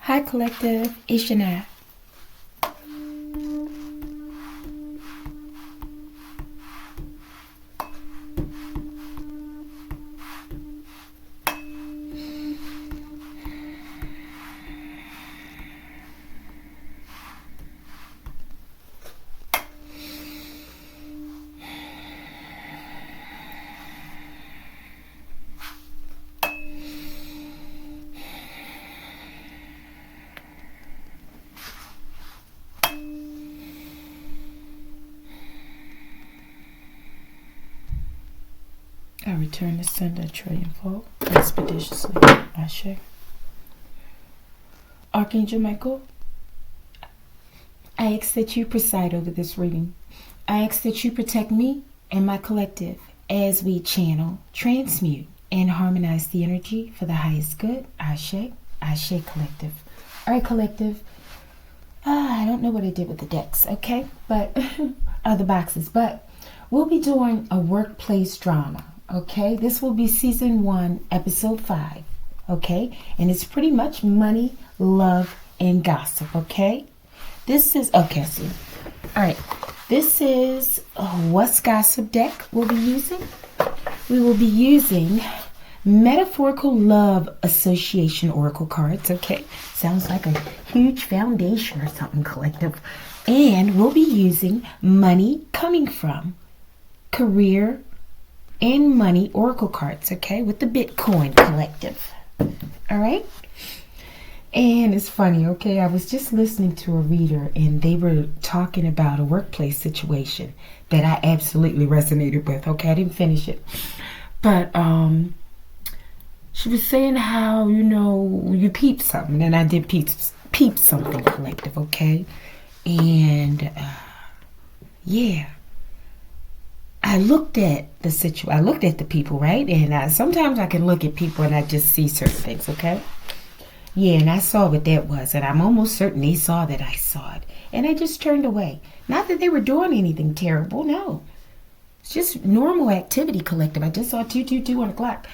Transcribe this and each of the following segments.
Hi, Collective. It's Shana. I return to send a trillion-fold expeditiously. Ashe. Archangel Michael, I ask that you preside over this reading. I ask that you protect me and my collective as we channel, transmute, and harmonize the energy for the highest good. Ashe. Ashe, Collective. All right, Collective. I don't know what I did with the decks, okay? But, the boxes. But we'll be doing a workplace drama. Okay, this will be season 1, episode 5. Okay, and it's pretty much money, love, and gossip. Okay, this is okay. See, all right. This is what's gossip deck we'll be using. We will be using metaphorical love association oracle cards. Okay, sounds like a huge foundation or something, Collective. And we'll be using money coming from, career, and money oracle cards, okay, with the Bitcoin Collective. All right. And it's funny, okay, I was just listening to a reader and they were talking about a workplace situation that I absolutely resonated with. Okay, I didn't finish it, but she was saying how, you peep something, and I did peep something, Collective. Okay, and yeah, I looked at the situation. I looked at the people, right? And sometimes I can look at people and I just see certain things, okay? Yeah, and I saw what that was. And I'm almost certain they saw that I saw it. And I just turned away. Not that they were doing anything terrible, no. It's just normal activity, Collective. I just saw 222 on the clock.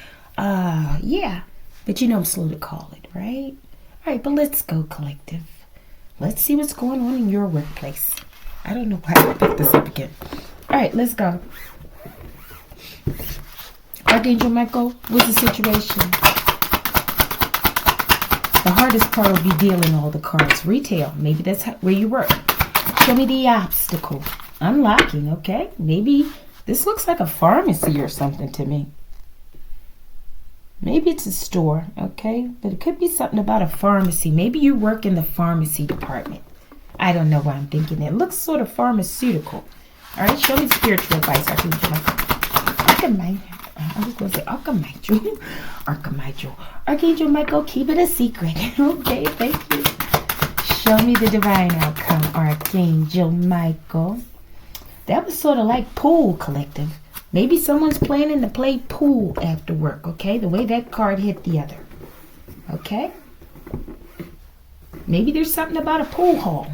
Yeah. But I'm slow to call it, right? All right, but let's go, Collective. Let's see what's going on in your workplace. I don't know why I picked this up again. All right, let's go. Archangel Michael, what's the situation? The hardest part will be dealing all the cards. Retail, maybe that's where you work. Show me the obstacle. Unlocking, okay? Maybe this looks like a pharmacy or something to me. Maybe it's a store, okay? But it could be something about a pharmacy. Maybe you work in the pharmacy department. I don't know why I'm thinking that. It looks sort of pharmaceutical. All right, show me spiritual advice. Archangel Michael. Archangel Michael, keep it a secret. Okay, thank you. Show me the divine outcome, Archangel Michael. That was sort of like pool, Collective. Maybe someone's planning to play pool after work, okay? The way that card hit the other. Okay? Maybe there's something about a pool hall.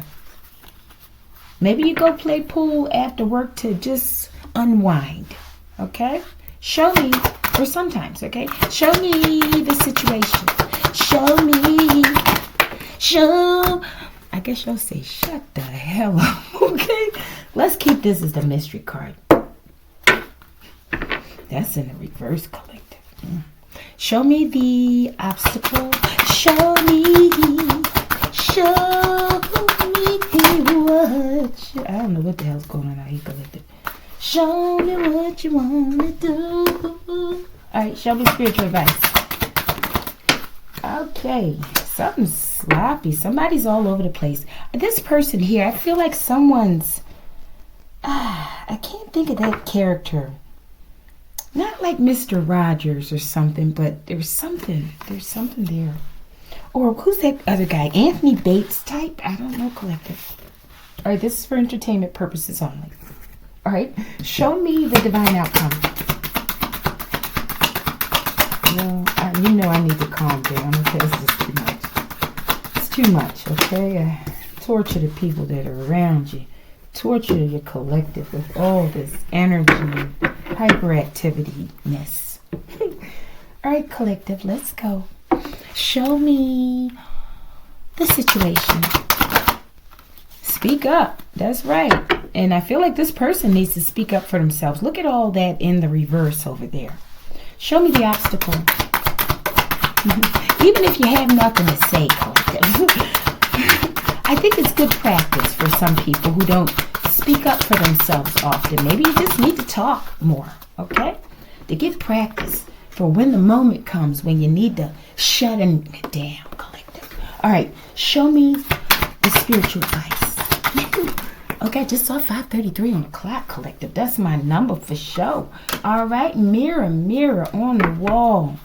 Maybe you go play pool after work to just unwind, okay? Show me, or sometimes, okay? Show me the situation. I guess you'll say, shut the hell up, okay? Let's keep this as the mystery card. That's in the reverse, Collective. Show me the obstacle. Show me what I don't know what the hell's going on out here, Collective. Show me what you want to do. Alright, show me spiritual advice. Okay, something's sloppy. Somebody's all over the place. This person here, I feel like someone's I can't think of that character. Not like Mr. Rogers or something, but there's something there. Or who's that other guy? Anthony Bates type? I don't know, Collective. All right, this is for entertainment purposes only. All right, show me the divine outcome. No, I need to calm down. Okay, this is too much. It's too much, okay? Torture the people that are around you. Torture your collective with all this energy and hyperactivity-ness. All right, Collective, let's go. Show me the situation. Speak up. That's right. And I feel like this person needs to speak up for themselves. Look at all that in the reverse over there. Show me the obstacle. Even if you have nothing to say, collective. I think it's good practice for some people who don't speak up for themselves often. Maybe you just need to talk more, okay? To get practice for when the moment comes when you need to shut it down, collective. All right, show me the spiritual advice. Okay, I just saw 5:33 on the clock, collective. That's my number for sure. All right, mirror, mirror on the wall.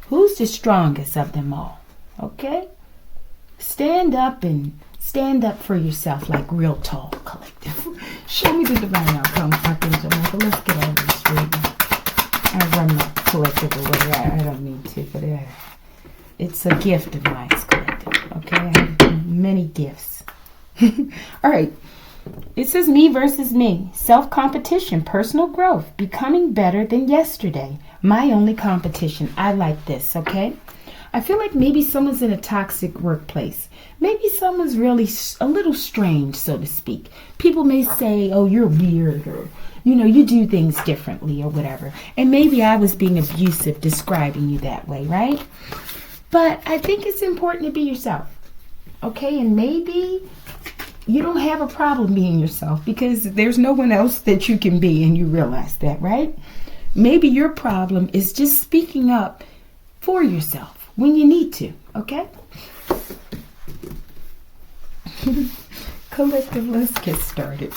Who's the strongest of them all? Okay? Stand up for yourself like real tall, collective. Show me the divine outcome, Archangel Michael. Let's get out of this reading. I run my collective away. I don't need to, but it's a gift of mine, collective. Okay? I have many gifts. All right. It says me versus me. Self-competition, personal growth, becoming better than yesterday. My only competition. I like this, okay? I feel like maybe someone's in a toxic workplace. Maybe someone's really a little strange, so to speak. People may say, oh, you're weird, or, you do things differently, or whatever. And maybe I was being abusive describing you that way, right? But I think it's important to be yourself, okay? And maybe you don't have a problem being yourself because there's no one else that you can be, and you realize that, right? Maybe your problem is just speaking up for yourself when you need to, okay? Collective, let's get started.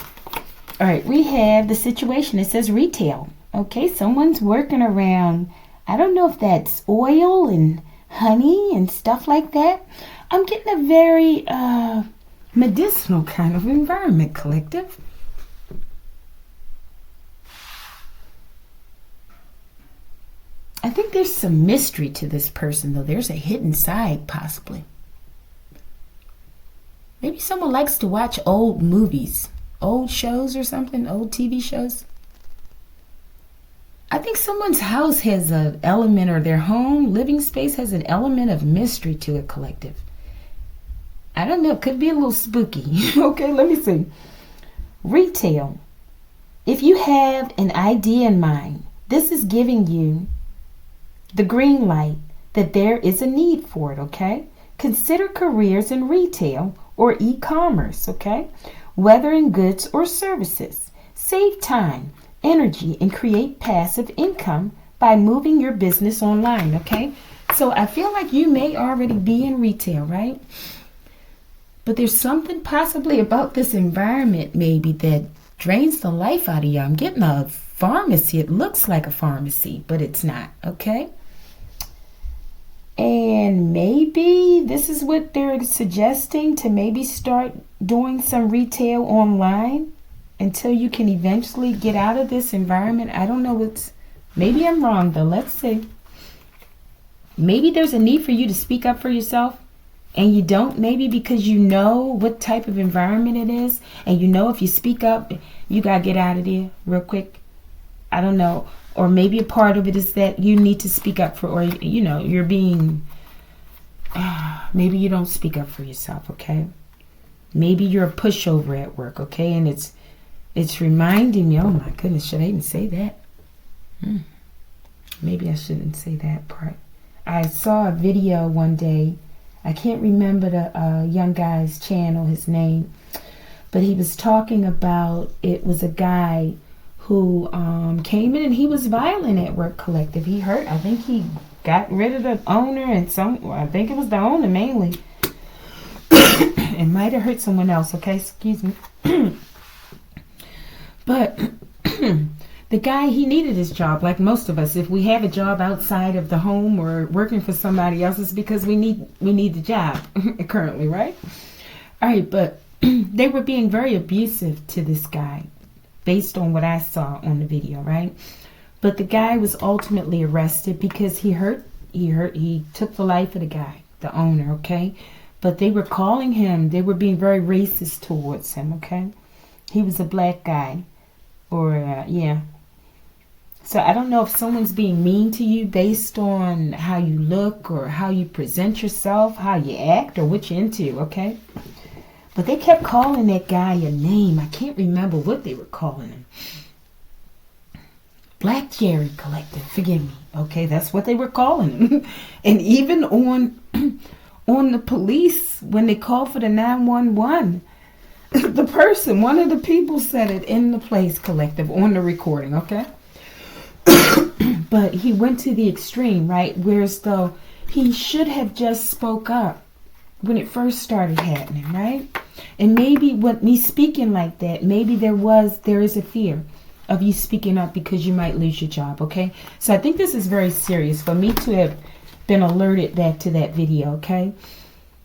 All right, we have the situation. It says retail. Okay, someone's working around, I don't know if that's oil and honey and stuff like that. I'm getting a very medicinal kind of environment, collective. I think there's some mystery to this person, though. There's a hidden side, possibly. Maybe someone likes to watch old movies, old shows or something, old TV shows. I think someone's house has an element, or their home, living space has an element of mystery to it, collective. I don't know, it could be a little spooky. Okay, let me see. Retail. If you have an idea in mind, this is giving you the green light that there is a need for it, okay? Consider careers in retail or e-commerce, okay? Whether in goods or services. Save time, energy, and create passive income by moving your business online, okay? So I feel like you may already be in retail, right? But there's something possibly about this environment maybe that drains the life out of you. I'm getting a pharmacy. It looks like a pharmacy, but it's not, okay? And maybe this is what they're suggesting, to maybe start doing some retail online until you can eventually get out of this environment. I don't know maybe I'm wrong though. Let's see. Maybe there's a need for you to speak up for yourself, and you don't, maybe because you know what type of environment it is, and you know if you speak up, you got to get out of there real quick. I don't know. Or maybe a part of it is that you need to speak up for, or, you're being, maybe you don't speak up for yourself, okay? Maybe you're a pushover at work, okay? And it's reminding me, oh my goodness, should I even say that? Maybe I shouldn't say that part. I saw a video one day. I can't remember the young guy's channel, his name, but he was talking about, it was a guy who came in and he was violent at work, collective. I think he got rid of the owner and I think it was the owner mainly. It might have hurt someone else, okay? Excuse me. But the guy, he needed his job, like most of us. If we have a job outside of the home or working for somebody else, it's because we need the job currently, right? All right, but they were being very abusive to this guy, based on what I saw on the video, right? But the guy was ultimately arrested because he took the life of the guy, the owner, okay? But they were calling him, they were being very racist towards him, okay? He was a black guy, or, yeah. So I don't know if someone's being mean to you based on how you look or how you present yourself, how you act, or what you're into, okay? But they kept calling that guy a name. I can't remember what they were calling him. Black Jerry Collective, forgive me. Okay, that's what they were calling him. And even on the police, when they called for the 911, one of the people said it in the Place Collective on the recording, okay? But he went to the extreme, right? Whereas though he should have just spoke up when it first started happening, right? And maybe with me speaking like that, maybe there is a fear of you speaking up because you might lose your job, okay? So I think this is very serious for me to have been alerted back to that video, okay?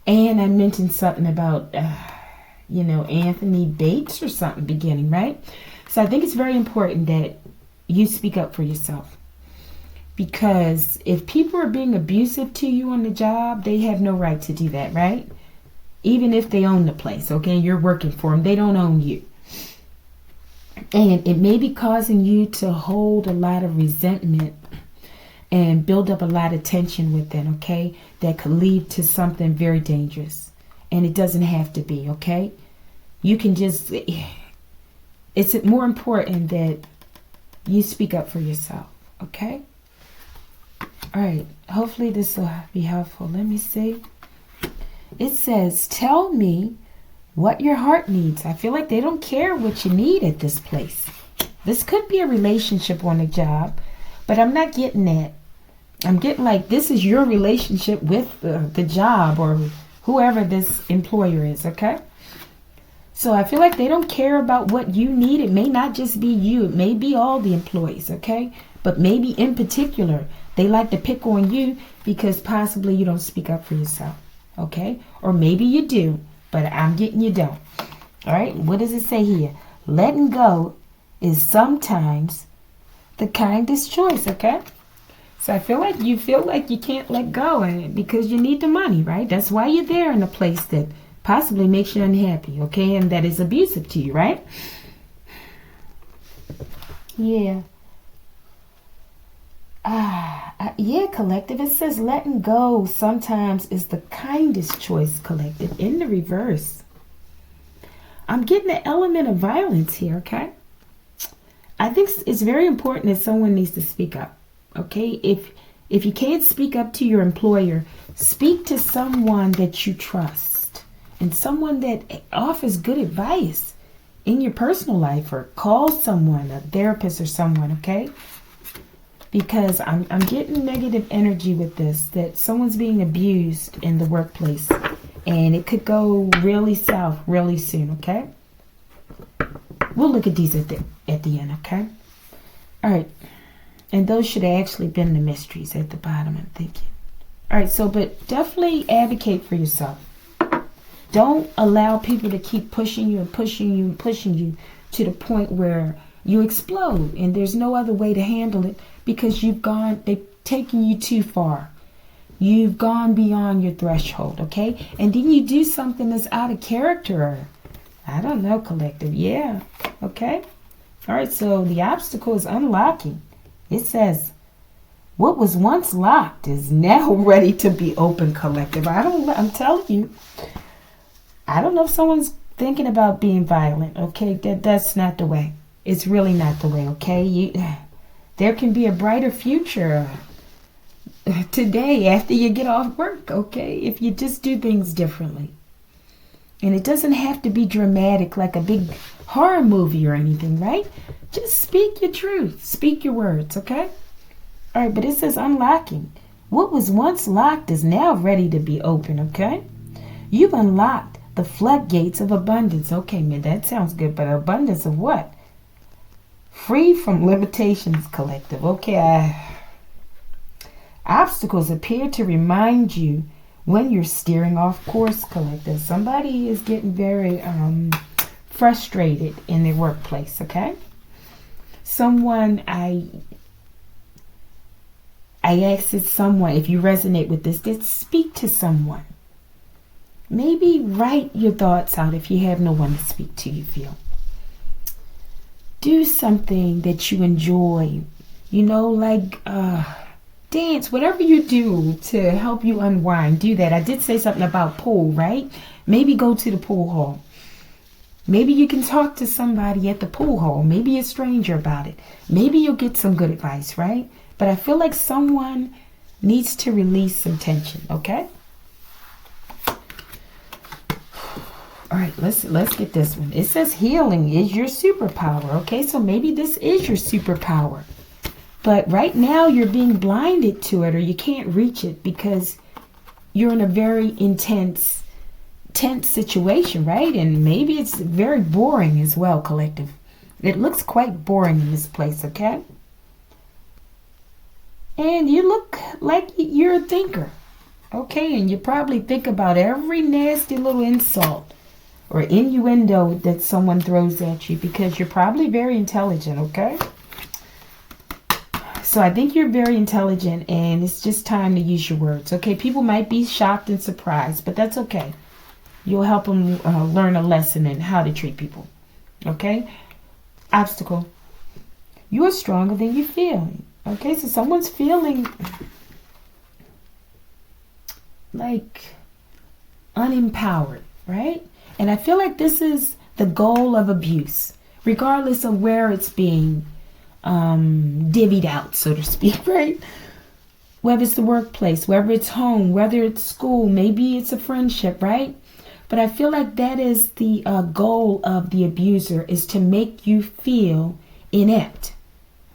And I mentioned something about, Anthony Bates or something beginning, right? So I think it's very important that you speak up for yourself. Because if people are being abusive to you on the job, they have no right to do that, right? Even if they own the place, okay? You're working for them. They don't own you. And it may be causing you to hold a lot of resentment and build up a lot of tension within, okay? That could lead to something very dangerous. And it doesn't have to be, okay? You can just... It's more important that you speak up for yourself, okay? All right, hopefully this will be helpful. Let me see. It says, tell me what your heart needs. I feel like they don't care what you need at this place. This could be a relationship on a job, but I'm not getting that. I'm getting like this is your relationship with the job or whoever this employer is, okay? So I feel like they don't care about what you need. It may not just be you. It may be all the employees, okay? But maybe in particular, they like to pick on you because possibly you don't speak up for yourself, okay? Or maybe you do, but I'm getting you don't. All right, what does it say here? Letting go is sometimes the kindest choice, okay? So I feel like you can't let go because you need the money, right? That's why you're there in a place that possibly makes you unhappy, okay? And that is abusive to you, right? Yeah. Yeah, collective. It says letting go sometimes is the kindest choice, collective. In the reverse, I'm getting the element of violence here, okay? I think it's very important that someone needs to speak up, okay? If you can't speak up to your employer, speak to someone that you trust and someone that offers good advice in your personal life, or call someone, a therapist or someone, okay? Because I'm getting negative energy with this, that someone's being abused in the workplace. And it could go really south really soon, okay? We'll look at these at the end, okay? All right. And those should have actually been the mysteries at the bottom, I'm thinking. All right, so but definitely advocate for yourself. Don't allow people to keep pushing you and pushing you and pushing you to the point where you explode and there's no other way to handle it because they've taken you too far. You've gone beyond your threshold, okay? And then you do something that's out of character, or, I don't know, collective. Yeah, okay? All right, so the obstacle is unlocking. It says, what was once locked is now ready to be open, collective. I'm telling you, I don't know if someone's thinking about being violent, okay? That's not the way. It's really not the way, okay? There can be a brighter future today after you get off work, okay? If you just do things differently. And it doesn't have to be dramatic like a big horror movie or anything, right? Just speak your truth. Speak your words, okay? All right, but it says unlocking. What was once locked is now ready to be open, okay? You've unlocked the floodgates of abundance. Okay, man, that sounds good, but abundance of what? Free from limitations, collective. Okay, obstacles appear to remind you when you're steering off course, collective. Somebody is getting very frustrated in their workplace, okay? Someone, I asked someone, if you resonate with this, that speak to someone. Maybe write your thoughts out if you have no one to speak to, you feel. Do something that you enjoy. like dance, whatever you do to help you unwind, do that. I did say something about pool, right? Maybe go to the pool hall. Maybe you can talk to somebody at the pool hall, maybe a stranger about it. Maybe you'll get some good advice, right? But I feel like someone needs to release some tension, okay? All right, let's get this one. It says healing is your superpower, okay? So maybe this is your superpower. But right now you're being blinded to it, or you can't reach it because you're in a very tense situation, right? And maybe it's very boring as well, collective. It looks quite boring in this place, okay? And you look like you're a thinker, okay? And you probably think about every nasty little insult or innuendo that someone throws at you because you're probably very intelligent, okay? So I think you're very intelligent, and it's just time to use your words, okay? People might be shocked and surprised, but that's okay. You'll help them learn a lesson in how to treat people, okay? Obstacle. You are stronger than you feel, okay? So someone's feeling like unempowered, right? And I feel like this is the goal of abuse, regardless of where it's being divvied out, so to speak, right? Whether it's the workplace, whether it's home, whether it's school, maybe it's a friendship, right? But I feel like that is the goal of the abuser, is to make you feel inept,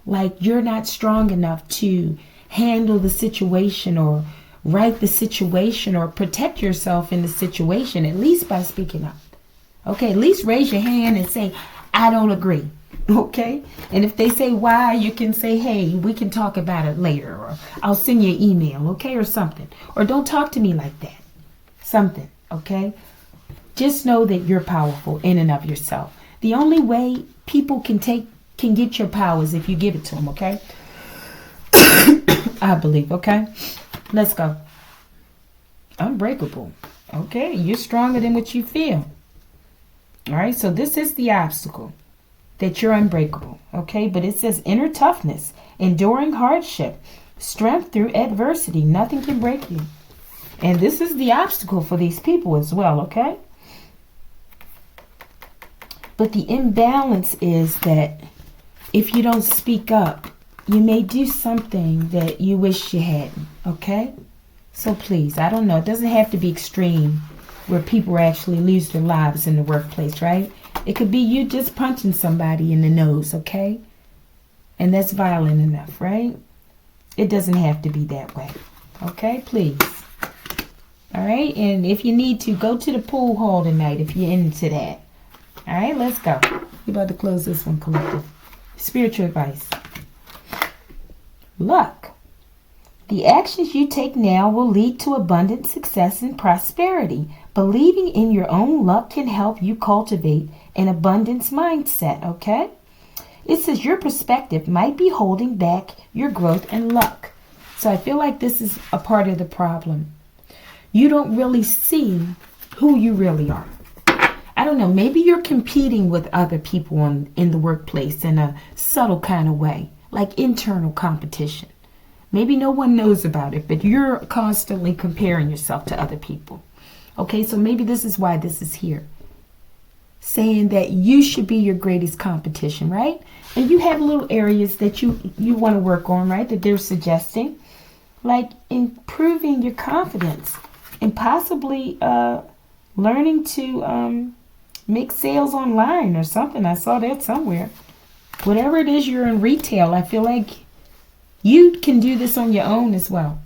like you're not strong enough to handle the situation or right the situation or protect yourself in the situation, at least by speaking up. Okay, at least raise your hand and say, I don't agree. Okay, and if they say why, you can say, hey, we can talk about it later, or I'll send you an email, okay, or something, or don't talk to me like that, something, okay? Just know that you're powerful in and of yourself. The only way people can get your power is if you give it to them, okay? I believe, okay? Let's go. Unbreakable. Okay, you're stronger than what you feel. All right, so this is the obstacle, that you're unbreakable, okay? But it says inner toughness, enduring hardship, strength through adversity. Nothing can break you. And this is the obstacle for these people as well, okay? But the imbalance is that if you don't speak up, you may do something that you wish you hadn't, okay? So please, I don't know. It doesn't have to be extreme where people actually lose their lives in the workplace, right? It could be you just punching somebody in the nose, okay? And that's violent enough, right? It doesn't have to be that way, okay? Please. All right? And if you need to, go to the pool hall tonight if you're into that. All right, let's go. We're about to close this one, collective. Spiritual advice. Luck. The actions you take now will lead to abundant success and prosperity. Believing in your own luck can help you cultivate an abundance mindset, okay? It says your perspective might be holding back your growth and luck. So I feel like this is a part of the problem. You don't really see who you really are. I don't know, maybe you're competing with other people in the workplace in a subtle kind of way, like internal competition. Maybe no one knows about it, but you're constantly comparing yourself to other people. Okay, so maybe this is why this is here. Saying that you should be your greatest competition, right? And you have little areas that you want to work on, right? That they're suggesting. Like improving your confidence and possibly learning to make sales online or something. I saw that somewhere. Whatever it is you're in retail, I feel like you can do this on your own as well.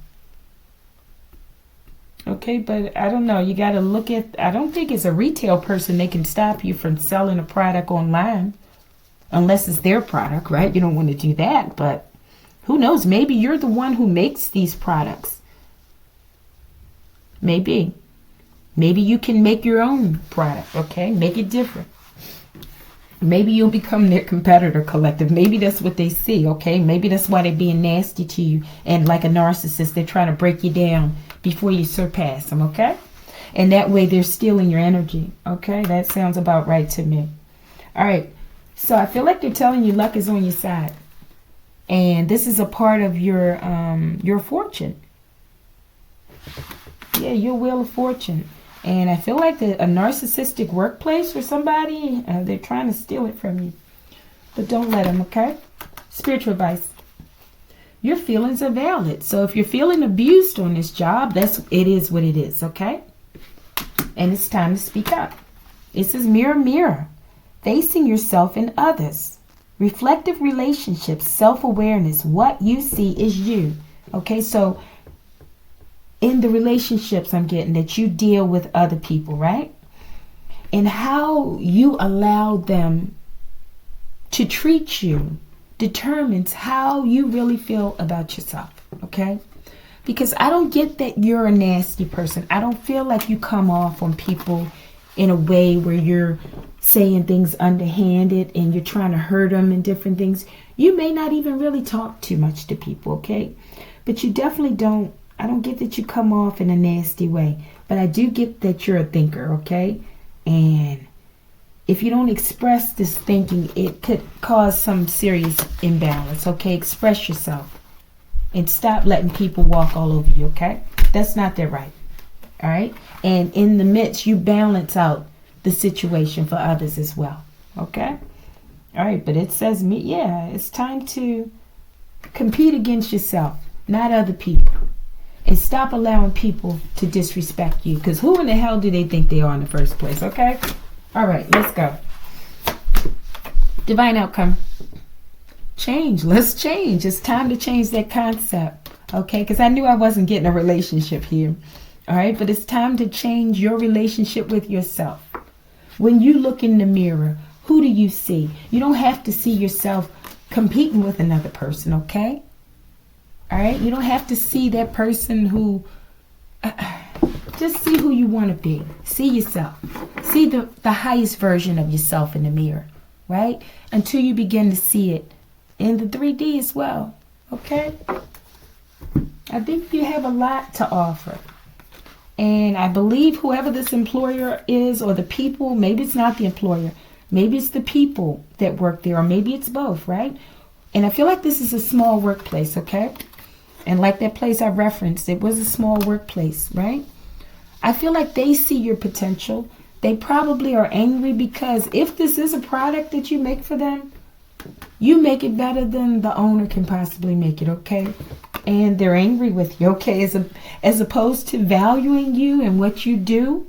Okay, but I don't know. You got to look at, I don't think as a retail person they can stop you from selling a product online unless it's their product, right? You don't want to do that, but who knows? Maybe you're the one who makes these products. Maybe. Maybe you can make your own product, okay? Make it different. Maybe you'll become their competitor, collective. Maybe that's what they see, okay? Maybe that's why they're being nasty to you. And like a narcissist, they're trying to break you down before you surpass them, okay? And that way they're stealing your energy, okay? That sounds about right to me. All right. So I feel like they're telling you luck is on your side. And this is a part of your fortune. Yeah, your wheel of fortune. And I feel like a narcissistic workplace or somebody, they're trying to steal it from you. But don't let them, okay? Spiritual advice. Your feelings are valid. So if you're feeling abused on this job, it is what it is, okay? And it's time to speak up. It says mirror, mirror. Facing yourself and others. Reflective relationships, self-awareness. What you see is you. Okay, so in the relationships I'm getting that you deal with other people, right? And how you allow them to treat you determines how you really feel about yourself, okay? Because I don't get that you're a nasty person. I don't feel like you come off on people in a way where you're saying things underhanded and you're trying to hurt them and different things. You may not even really talk too much to people, okay? But you definitely don't, I don't get that you come off in a nasty way. But I do get that you're a thinker, okay? And if you don't express this thinking, it could cause some serious imbalance, okay? Express yourself and stop letting people walk all over you, okay? That's not their right, all right? And in the midst, you balance out the situation for others as well, okay? All right, but it says, it's time to compete against yourself, not other people. And stop allowing people to disrespect you, because who in the hell do they think they are in the first place, okay? All right, let's go. Divine outcome. Change. Let's change. It's time to change that concept, okay? Because I knew I wasn't getting a relationship here, all right? But it's time to change your relationship with yourself. When you look in the mirror, who do you see? You don't have to see yourself competing with another person, okay? All right? You don't have to see that person who... just see who you want to be. See yourself. See the highest version of yourself in the mirror, right? Until you begin to see it in the 3D as well, okay? I think you have a lot to offer. And I believe whoever this employer is, or the people, maybe it's not the employer, maybe it's the people that work there, or maybe it's both, right? And I feel like this is a small workplace, okay? And like that place I referenced, it was a small workplace, right? I feel like they see your potential. They probably are angry because if this is a product that you make for them, you make it better than the owner can possibly make it, okay? And they're angry with you, okay? As opposed to valuing you and what you do.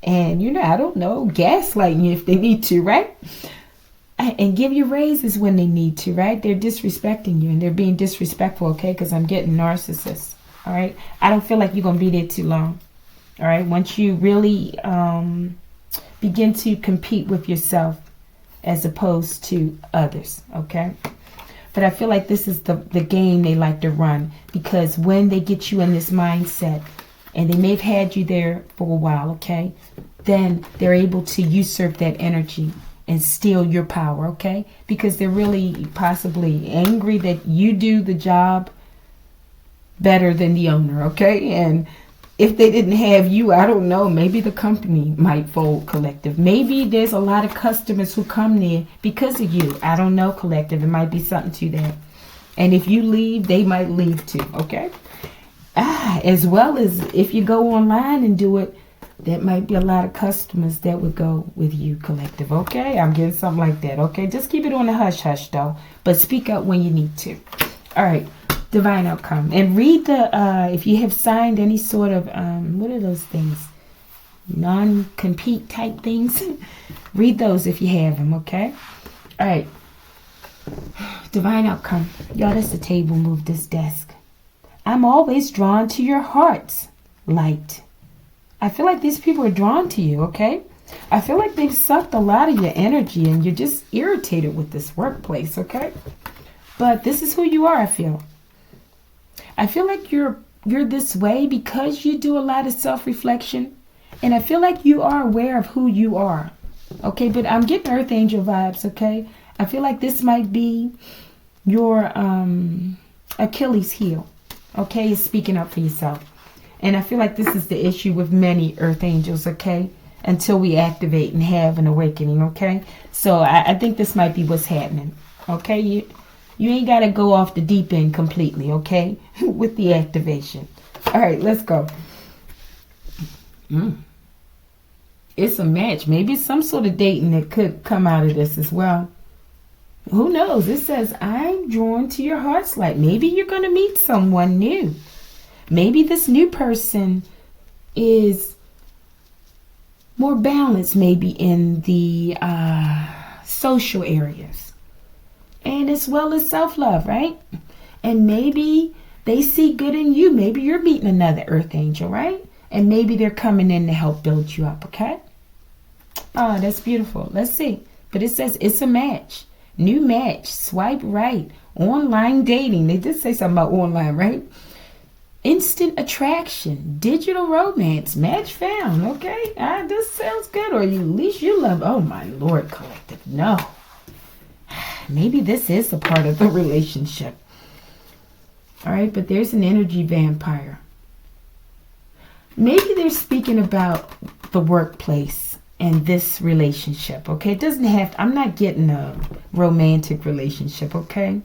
And, I don't know, gaslighting you if they need to, right? And give you raises when they need to, right? They're disrespecting you and they're being disrespectful, okay? Because I'm getting narcissists, all right? I don't feel like you're going to be there too long, all right? Once you really begin to compete with yourself as opposed to others, okay? But I feel like this is the game they like to run, because when they get you in this mindset, and they may have had you there for a while, okay? Then they're able to usurp that energy and steal your power, okay? Because they're really possibly angry that you do the job better than the owner, okay? And if they didn't have you, I don't know, maybe the company might fold, collective. Maybe there's a lot of customers who come there because of you. I don't know, collective. It might be something to that. And if you leave, they might leave too, okay? As well as if you go online and do it, there might be a lot of customers that would go with you, collective, okay? I'm getting something like that, okay? Just keep it on the hush-hush, though. But speak up when you need to. All right. Divine outcome. And read if you have signed any sort of, what are those things? Non-compete type things. Read those if you have them, okay? All right. Divine outcome. Y'all, that's the table. Move this desk. I'm always drawn to your heart's light. I feel like these people are drawn to you, okay? I feel like they've sucked a lot of your energy and you're just irritated with this workplace, okay? But this is who you are, I feel. I feel like you're this way because you do a lot of self-reflection. And I feel like you are aware of who you are. Okay, but I'm getting Earth Angel vibes, okay? I feel like this might be your Achilles heel. Okay, is speaking up for yourself. And I feel like this is the issue with many Earth Angels, okay? Until we activate and have an awakening, okay? So I think this might be what's happening, okay? You ain't got to go off the deep end completely, okay? With the activation. All right, let's go. It's a match. Maybe it's some sort of dating that could come out of this as well. Who knows? It says, I'm drawn to your heart's light. Maybe you're going to meet someone new. Maybe this new person is more balanced, maybe in the social areas. And as well as self-love, right? And maybe they see good in you. Maybe you're meeting another earth angel, right? And maybe they're coming in to help build you up, okay? Oh, that's beautiful. Let's see. But it says it's a match. New match. Swipe right. Online dating. They did say something about online, right? Instant attraction. Digital romance. Match found. Okay? This sounds good. Or at least you love. Oh, my Lord, collective. No. Maybe this is a part of the relationship. All right, but there's an energy vampire. Maybe they're speaking about the workplace and this relationship, okay? It doesn't have to, I'm not getting a romantic relationship, okay?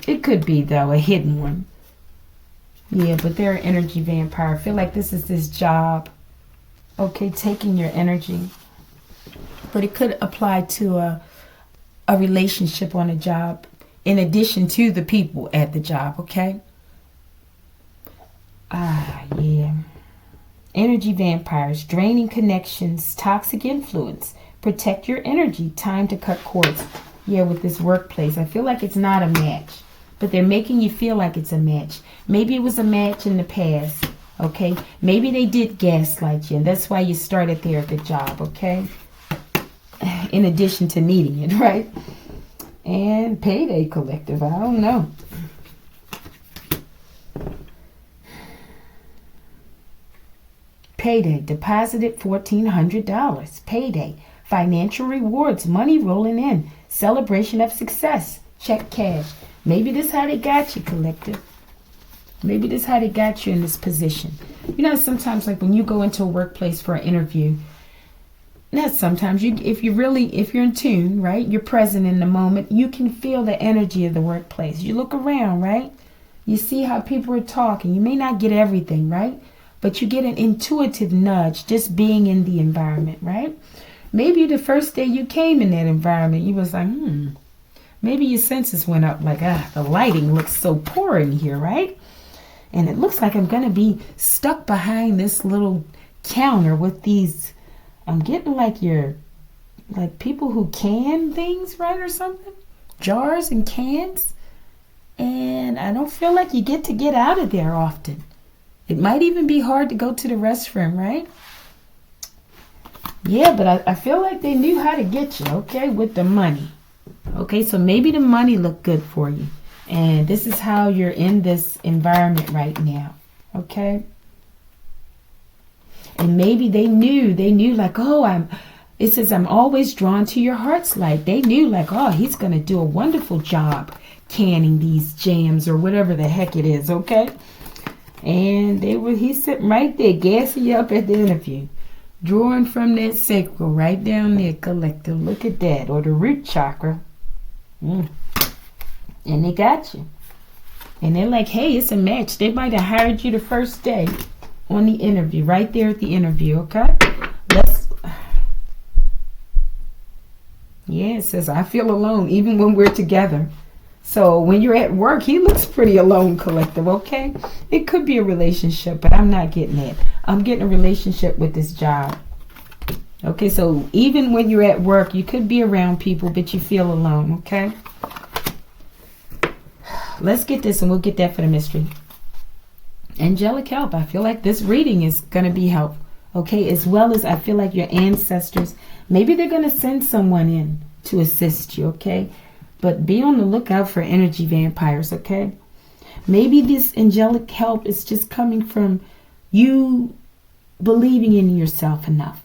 It could be, though, a hidden one. Yeah, but they're an energy vampire. I feel like this is this job, okay, taking your energy. But it could apply to a relationship on a job in addition to the people at the job, okay? Yeah. Energy vampires, draining connections, toxic influence. Protect your energy. Time to cut cords. Yeah, with this workplace. I feel like it's not a match, but they're making you feel like it's a match. Maybe it was a match in the past, okay? Maybe they did gaslight you, and that's why you started there at the job, okay? In addition to needing it, right? And payday collective, I don't know. Payday, deposited $1,400. Payday, financial rewards, money rolling in, celebration of success, check cash. Maybe this is how they got you, collective. Maybe this is how they got you in this position. You know, sometimes like when you go into a workplace for an interview, not sometimes, if you're in tune, right? You're present in the moment. You can feel the energy of the workplace. You look around, right? You see how people are talking. You may not get everything, right? But you get an intuitive nudge just being in the environment, right? Maybe the first day you came in that environment, you was like, maybe your senses went up like, the lighting looks so poor in here, right? And it looks like I'm going to be stuck behind this little counter with these, I'm getting like people who can things, right, or something? Jars and cans. And I don't feel like you get out of there often. It might even be hard to go to the restroom, right? Yeah, but I feel like they knew how to get you, okay, with the money. Okay, so maybe the money looked good for you. And this is how you're in this environment right now, okay? And maybe they knew like, it says, I'm always drawn to your heart's light. They knew like, he's going to do a wonderful job canning these jams or whatever the heck it is, okay? And he's sitting right there, gassing you up at the interview. Drawing from that sacral right down there, collective. Look at that. Or the root chakra. And they got you. And they're like, hey, it's a match. They might have hired you the first day on the interview. Right there at the interview, okay? Yeah, it says, I feel alone even when we're together. So when you're at work, he looks pretty alone, collective, okay? It could be a relationship, but I'm not getting it. I'm getting a relationship with this job. Okay, so even when you're at work, you could be around people, but you feel alone, okay? Let's get this, and we'll get that for the mystery. Angelic help. I feel like this reading is going to be help, okay? As well as I feel like your ancestors, maybe they're going to send someone in to assist you, okay? But be on the lookout for energy vampires, okay? Maybe this angelic help is just coming from you believing in yourself enough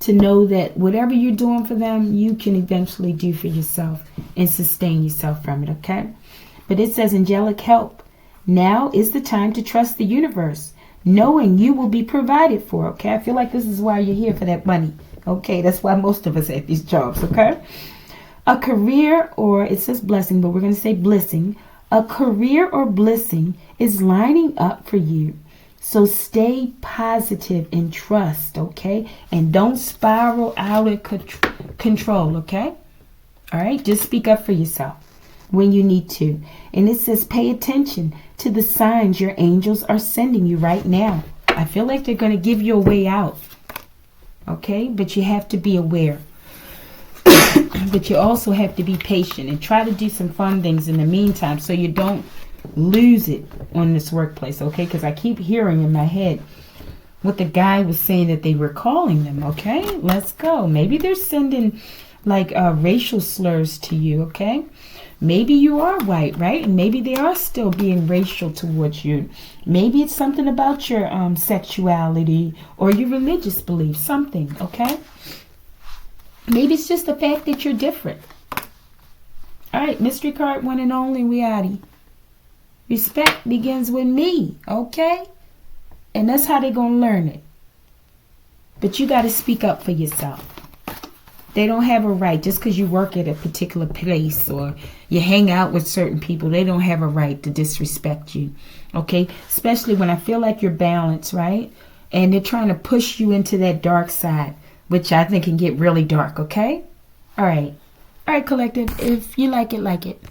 to know that whatever you're doing for them, you can eventually do for yourself and sustain yourself from it, okay? But it says angelic help. Now is the time to trust the universe, knowing you will be provided for, okay? I feel like this is why you're here, for that money, okay? That's why most of us have these jobs, okay? A career, or it says blessing, but we're going to say blissing. A career or blessing is lining up for you. So stay positive and trust, okay? And don't spiral out of control, okay? All right, just speak up for yourself when you need to. And it says pay attention to the signs your angels are sending you right now. I feel like they're going to give you a way out, okay? But you have to be aware. But you also have to be patient and try to do some fun things in the meantime so you don't lose it on this workplace, okay? Because I keep hearing in my head what the guy was saying that they were calling them, okay? Let's go. Maybe they're sending like racial slurs to you, okay? Maybe you are white, right? And maybe they are still being racial towards you. Maybe it's something about your sexuality or your religious beliefs, something, okay? Maybe it's just the fact that you're different. All right, mystery card one and only, we outie. Respect begins with me, okay? And that's how they're going to learn it. But you got to speak up for yourself. They don't have a right, just because you work at a particular place or you hang out with certain people, they don't have a right to disrespect you, okay? Especially when I feel like you're balanced, right? And they're trying to push you into that dark side, which I think can get really dark, okay? All right. All right, collective, if you like it, like it.